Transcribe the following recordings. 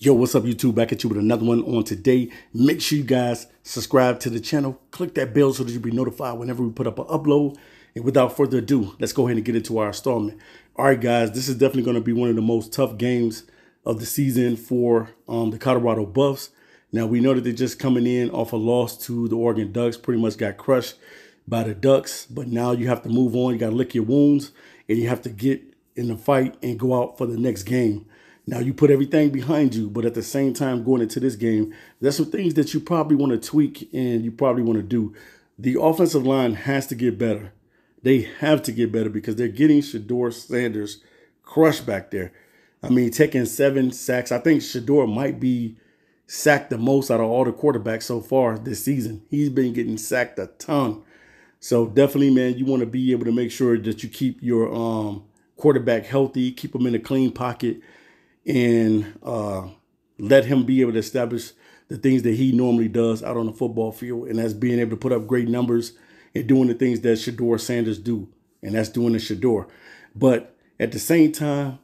Yo, what's up, YouTube? Back at you with another one on today. Make sure you guys subscribe to the channel. Click that bell so that you'll be notified whenever we put up an upload. And without further ado, let's go ahead and get into our installment. All right, guys, this is definitely going to be one of the most tough games of the season for the Colorado Buffs. Now, we know that they're just coming in off a loss to the Oregon Ducks. Pretty much got crushed by the Ducks. But now you have to move on. You got to lick your wounds. And you have to get in the fight and go out for the next game. Now, you put everything behind you, but at the same time, going into this game, there's some things that you probably want to tweak and you probably want to do. The offensive line has to get better. They have to get better because they're getting Shedeur Sanders crushed back there. I mean, taking 7 sacks. I think Shedeur might be sacked the most out of all the quarterbacks so far this season. He's been getting sacked a ton. So definitely, man, you want to be able to make sure that you keep your quarterback healthy, keep him in a clean pocket, and let him be able to establish the things that he normally does out on the football field. And that's being able to put up great numbers and doing the things that Shedeur Sanders do. And that's doing the Shedeur. But at the same time,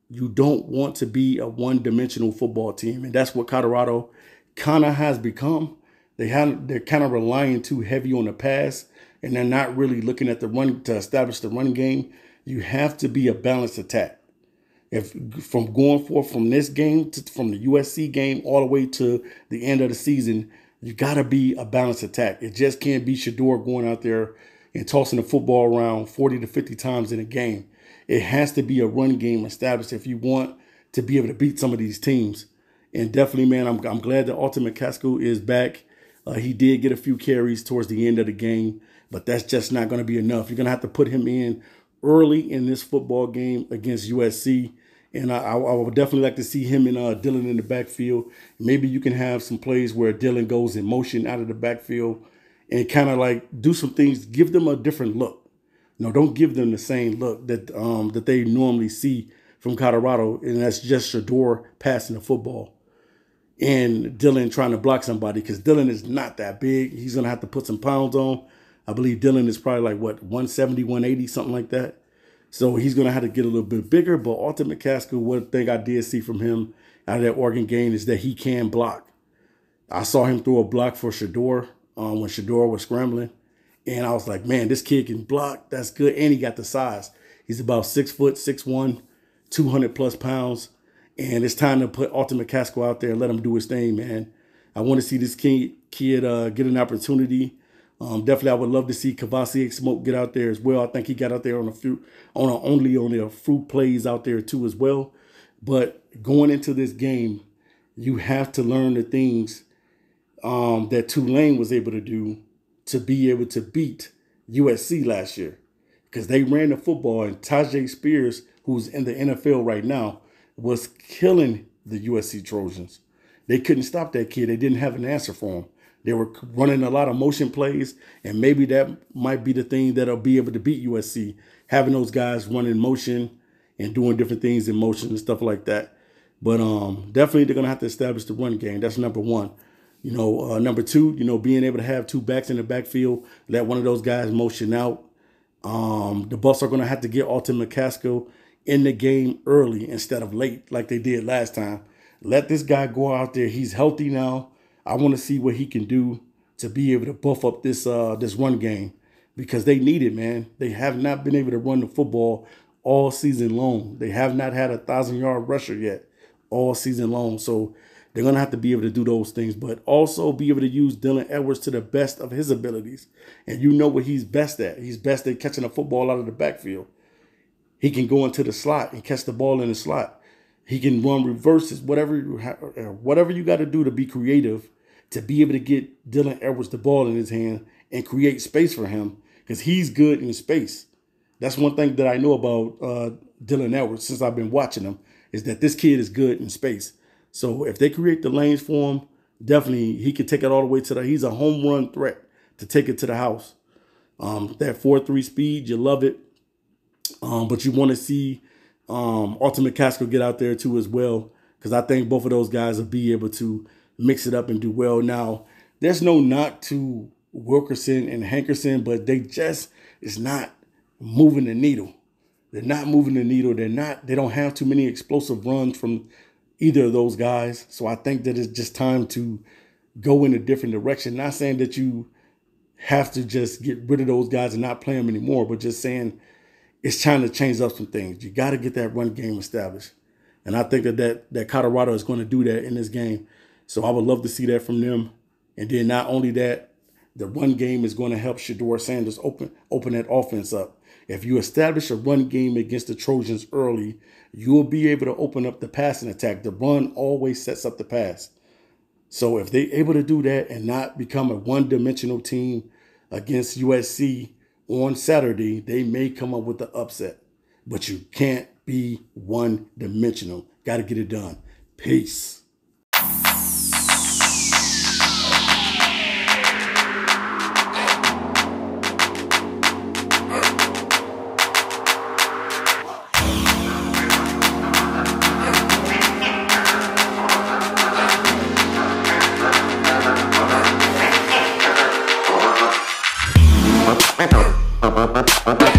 you don't want to be a one-dimensional football team. And that's what Colorado kind of has become. They're kind of relying too heavy on the pass. And they're not really looking at the run to establish the run game. You have to be a balanced attack. If from going forth from this game, from the USC game all the way to the end of the season, you got to be a balanced attack. It just can't be Shedeur going out there and tossing the football around 40 to 50 times in a game. It has to be a run game established if you want to be able to beat some of these teams. And definitely, man, I'm glad that Alton McCaskill is back. He did get a few carries towards the end of the game, but that's just not going to be enough. You're going to have to put him in early in this football game against USC. And I would definitely like to see him and Dylan in the backfield. Maybe you can have some plays where Dylan goes in motion out of the backfield and kind of like do some things, give them a different look. No, don't give them the same look that that they normally see from Colorado, and that's just Shedeur passing the football and Dylan trying to block somebody because Dylan is not that big. He's going to have to put some pounds on. I believe Dylan is probably like, what, 170, 180, something like that. So he's going to have to get a little bit bigger. But Alton McCaskill, one thing I did see from him out of that Oregon game is that he can block. I saw him throw a block for Shedeur when Shedeur was scrambling. And I was like, man, this kid can block. That's good. And he got the size. He's about 6 foot, 6'1", 200 plus pounds. And it's time to put Alton McCaskill out there and let him do his thing, man. I want to see this kid get an opportunity. Definitely, I would love to see Kavosiey Smoke get out there as well. I think he got out there on the fruit plays out there too as well. But going into this game, you have to learn the things that Tulane was able to do to be able to beat USC last year, because they ran the football and Tyjae Spears, who's in the NFL right now, was killing the USC Trojans. They couldn't stop that kid. They didn't have an answer for him. They were running a lot of motion plays, and maybe that might be the thing that'll be able to beat USC, having those guys running motion and doing different things in motion and stuff like that. But definitely they're going to have to establish the run game. That's number one. Number two, being able to have 2 backs in the backfield, let one of those guys motion out. The Buffs are going to have to get Alton McCaskill in the game early instead of late like they did last time. Let this guy go out there. He's healthy now. I want to see what he can do to be able to buff up this run game, because they need it, man. They have not been able to run the football all season long. They have not had a 1,000-yard rusher yet all season long. So they're going to have to be able to do those things, but also be able to use Dylan Edwards to the best of his abilities. And you know what he's best at. He's best at catching the football out of the backfield. He can go into the slot and catch the ball in the slot. He can run reverses, whatever you got to do to be creative, to be able to get Dylan Edwards the ball in his hand and create space for him, because he's good in space. That's one thing that I know about Dylan Edwards since I've been watching him, is that this kid is good in space. So if they create the lanes for him, definitely he can take it all the way to he's a home run threat to take it to the house. That 4.3 speed, you love it. But you want to see Alton McCaskill get out there too as well, because I think both of those guys will be able to mix it up and do well. Now, there's no knock to Wilkerson and Hankerson, but it's not moving the needle. They're not moving the needle. They don't have too many explosive runs from either of those guys. So I think that it's just time to go in a different direction. Not saying that you have to just get rid of those guys and not play them anymore, but just saying it's trying to change up some things. You got to get that run game established. And I think that Colorado is going to do that in this game. So I would love to see that from them. And then not only that, the run game is going to help Shedeur Sanders open that offense up. If you establish a run game against the Trojans early, you'll be able to open up the passing attack. The run always sets up the pass. So if they're able to do that and not become a one-dimensional team against USC on Saturday, they may come up with the upset. But you can't be one-dimensional. Got to get it done. Peace. Bye.